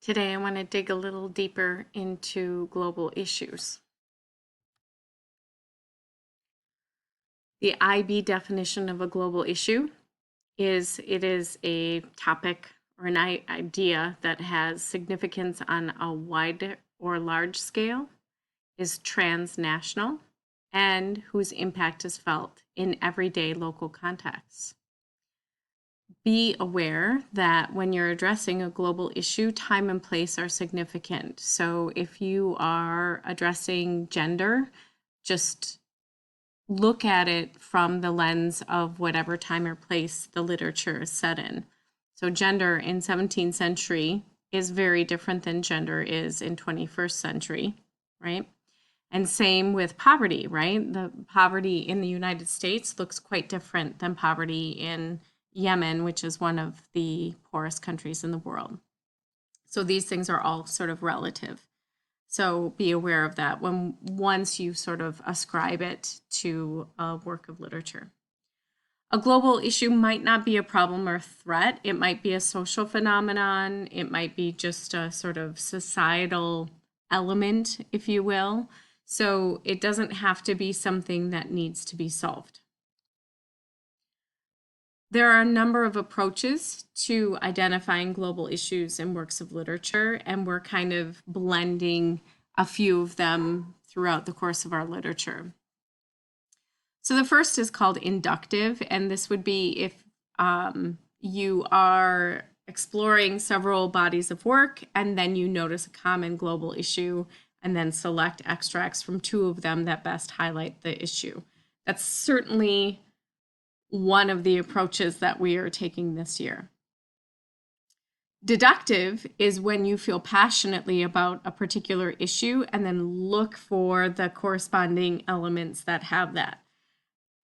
Today, I want to dig a little deeper into global issues. The IB definition of a global issue is it is a topic or an idea that has significance on a wide or large scale, is transnational, and whose impact is felt in everyday local contexts. Be aware that when you're addressing a global issue, time and place are significant. So if you are addressing gender, just look at it from the lens of whatever time or place the literature is set in. So gender in 17th century is very different than gender is in 21st century, right? And same with poverty, right? The poverty in the United States looks quite different than poverty in Yemen, which is one of the poorest countries in the world. So these things are all sort of relative. So be aware of that when once you sort of ascribe it to a work of literature. A global issue might not be a problem or threat. It might be a social phenomenon. It might be just a sort of societal element, if you will. So it doesn't have to be something that needs to be solved. There are a number of approaches to identifying global issues in works of literature, and we're kind of blending a few of them throughout the course of our literature. So the first is called inductive, and this would be if you are exploring several bodies of work and then you notice a common global issue and then select extracts from two of them that best highlight the issue. That's certainly one of the approaches that we are taking this year. Deductive is when you feel passionately about a particular issue and then look for the corresponding elements that have that.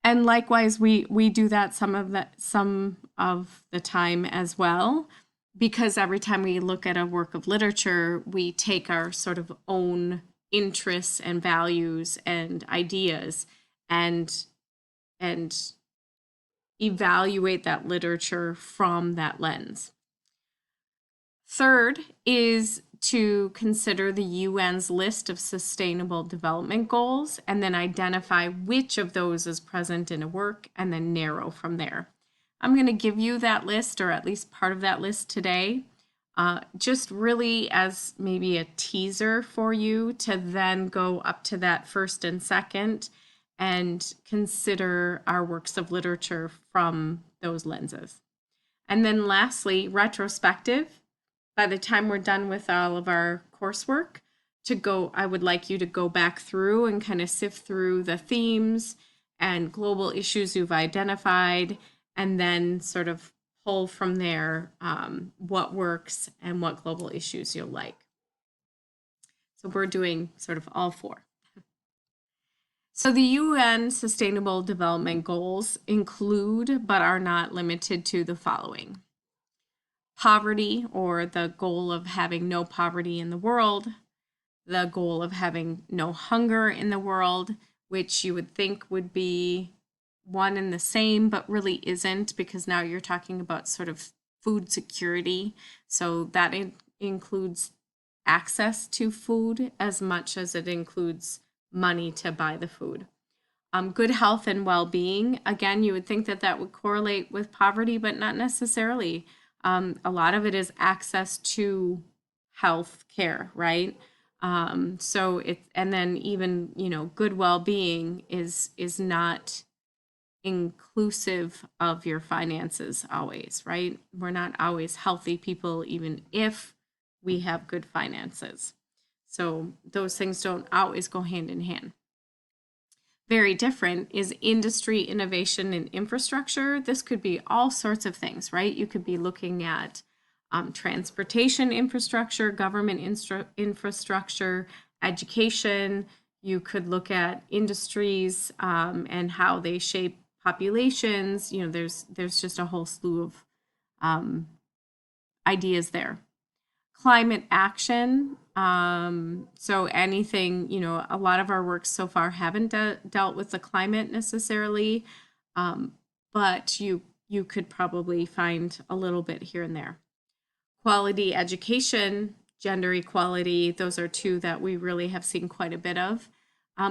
And likewise, we do that some of the time as well, because every time we look at a work of literature, we take our sort of own interests and values and ideas and evaluate that literature from that lens. Third is to consider the UN's list of sustainable development goals and then identify which of those is present in a work and then narrow from there. I'm going to give you that list, or at least part of that list today, just really as maybe a teaser for you to then go up to that first and second and consider our works of literature from those lenses. And then lastly, retrospective. By the time we're done with all of our coursework, I would like you to go back through and kind of sift through the themes and global issues you've identified, and then sort of pull from there what works and what global issues you'll like. So we're doing sort of all four. So the UN Sustainable Development Goals include, but are not limited to, the following: poverty, or the goal of having no poverty in the world, the goal of having no hunger in the world, which you would think would be one and the same, but really isn't, because now you're talking about sort of food security. So that includes access to food as much as it includes money to buy the food. Good health and well-being. Again, you would think that that would correlate with poverty, but not necessarily. A lot of it is access to health care, right? So and then even, good well-being is not inclusive of your finances always, right? We're not always healthy people, even if we have good finances. So those things don't always go hand in hand. Very different is industry, innovation, and infrastructure. This could be all sorts of things, right? You could be looking at transportation infrastructure, government infrastructure, education. You could look at industries and how they shape populations. There's just a whole slew of ideas there. Climate action. So anything, a lot of our works so far haven't dealt with the climate necessarily, but you could probably find a little bit here and there. Quality education gender equality. Those are two that we really have seen quite a bit of.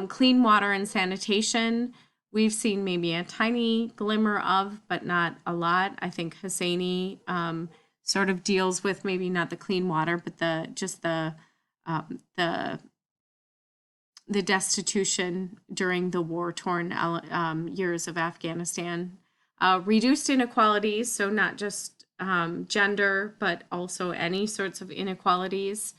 Clean water and sanitation, we've seen maybe a tiny glimmer of, but not a lot. I think Hosseini sort of deals with maybe not the clean water, but the destitution during the war-torn years of Afghanistan. Reduced inequalities, so not just gender, but also any sorts of inequalities.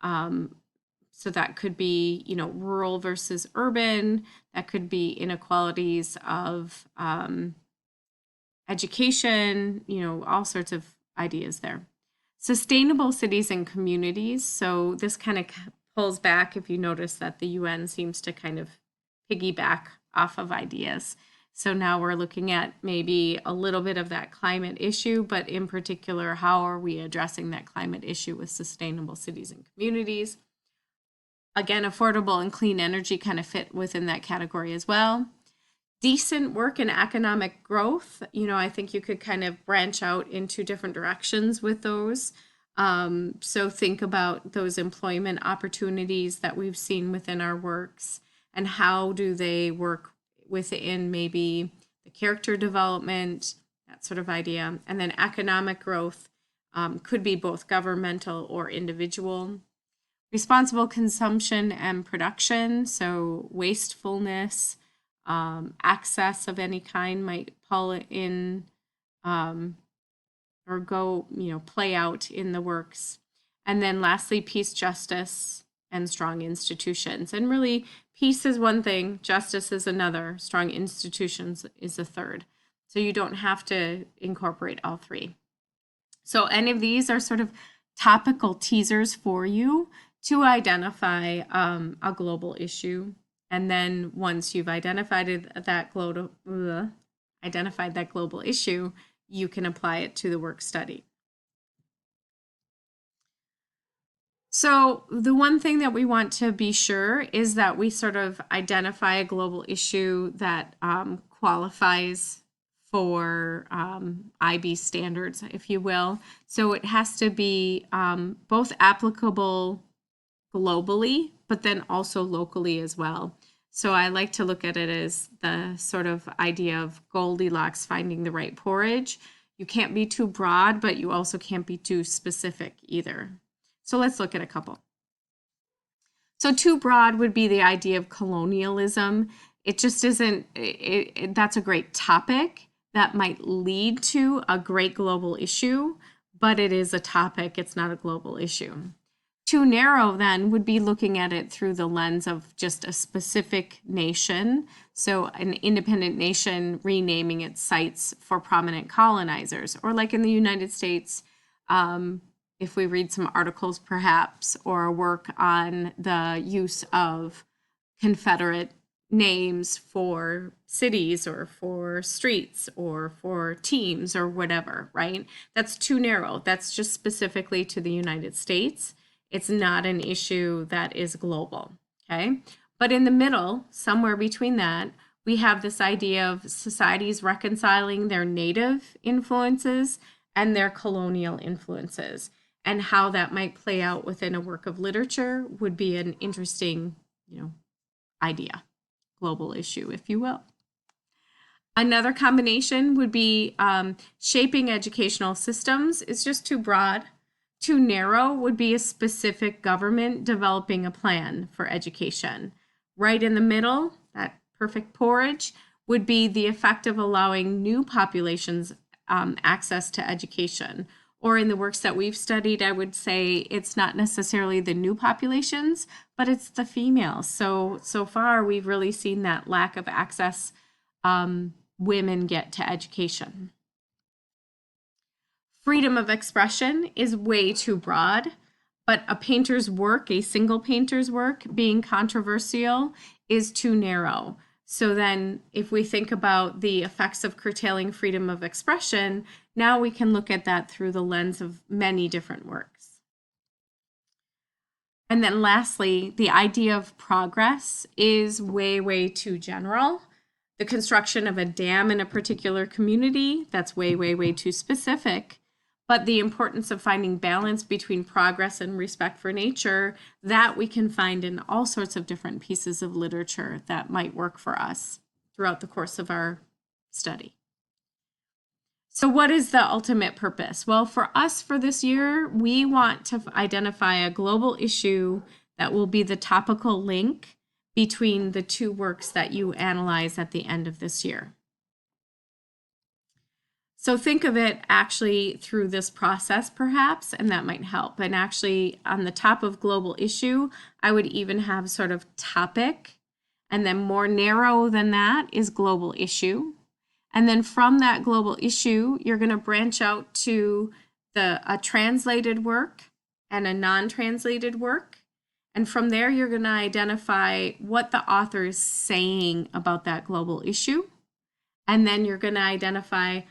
So that could be, rural versus urban. That could be inequalities of education, all sorts of ideas there. Sustainable cities and communities. So this kind of pulls back, if you notice that the UN seems to kind of piggyback off of ideas. So now we're looking at maybe a little bit of that climate issue, but in particular, how are we addressing that climate issue with sustainable cities and communities? Again, affordable and clean energy kind of fit within that category as well. Decent work and economic growth. I think you could kind of branch out into different directions with those. So think about those employment opportunities that we've seen within our works, and how do they work within maybe the character development, that sort of idea. And then economic growth could be both governmental or individual. Responsible consumption and production, so wastefulness, access of any kind might pull it in or go, play out in the works. And then lastly, peace, justice, and strong institutions. And really, peace is one thing, justice is another, strong institutions is a third. So you don't have to incorporate all three. So any of these are sort of topical teasers for you to identify a global issue. And then once you've identified that global issue, you can apply it to the work study. So the one thing that we want to be sure is that we sort of identify a global issue that qualifies for IB standards, if you will. So it has to be both applicable globally, but then also locally as well. So I like to look at it as the sort of idea of Goldilocks finding the right porridge. You can't be too broad, but you also can't be too specific either. So let's look at a couple. So too broad would be the idea of colonialism. It just isn't, that's a great topic that might lead to a great global issue, but it is a topic, it's not a global issue. Too narrow then would be looking at it through the lens of just a specific nation. So an independent nation renaming its sites for prominent colonizers, or like in the United States, if we read some articles perhaps, or work on the use of Confederate names for cities or for streets or for teams or whatever, right? That's too narrow. That's just specifically to the United States. It's not an issue that is global, okay? But in the middle, somewhere between that, we have this idea of societies reconciling their native influences and their colonial influences, and how that might play out within a work of literature would be an interesting, idea, global issue, if you will. Another combination would be shaping educational systems. It's just too broad. Too narrow would be a specific government developing a plan for education. Right in the middle, that perfect porridge, would be the effect of allowing new populations access to education. Or in the works that we've studied, I would say it's not necessarily the new populations, but it's the females. So far, we've really seen that lack of access women get to education. Freedom of expression is way too broad, but a painter's work, a single painter's work, being controversial is too narrow. So then if we think about the effects of curtailing freedom of expression, now we can look at that through the lens of many different works. And then lastly, the idea of progress is way, way too general. The construction of a dam in a particular community, that's way, way, way too specific. But the importance of finding balance between progress and respect for nature, that we can find in all sorts of different pieces of literature that might work for us throughout the course of our study. So what is the ultimate purpose? Well, for us for this year, we want to identify a global issue that will be the topical link between the two works that you analyze at the end of this year. So think of it actually through this process perhaps, and that might help. And actually on the top of global issue, I would even have sort of topic, and then more narrow than that is global issue. And then from that global issue, you're going to branch out to a translated work and a non-translated work. And from there, you're going to identify what the author is saying about that global issue. And then you're going to identify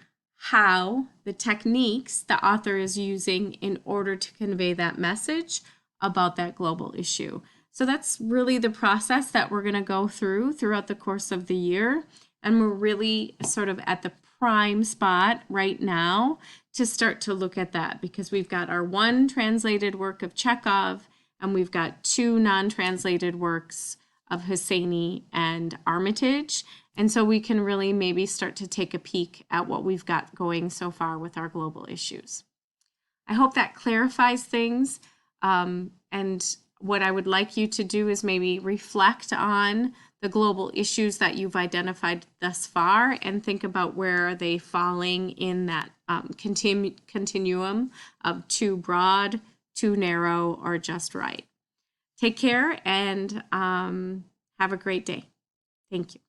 how the techniques the author is using in order to convey that message about that global issue. So that's really the process that we're going to go throughout the course of the year. And we're really sort of at the prime spot right now to start to look at that, because we've got our one translated work of Chekhov and we've got two non-translated works of Hosseini and Armitage. And so we can really maybe start to take a peek at what we've got going so far with our global issues. I hope that clarifies things. And what I would like you to do is maybe reflect on the global issues that you've identified thus far and think about where are they falling in that continuum of too broad, too narrow, or just right. Take care and have a great day. Thank you.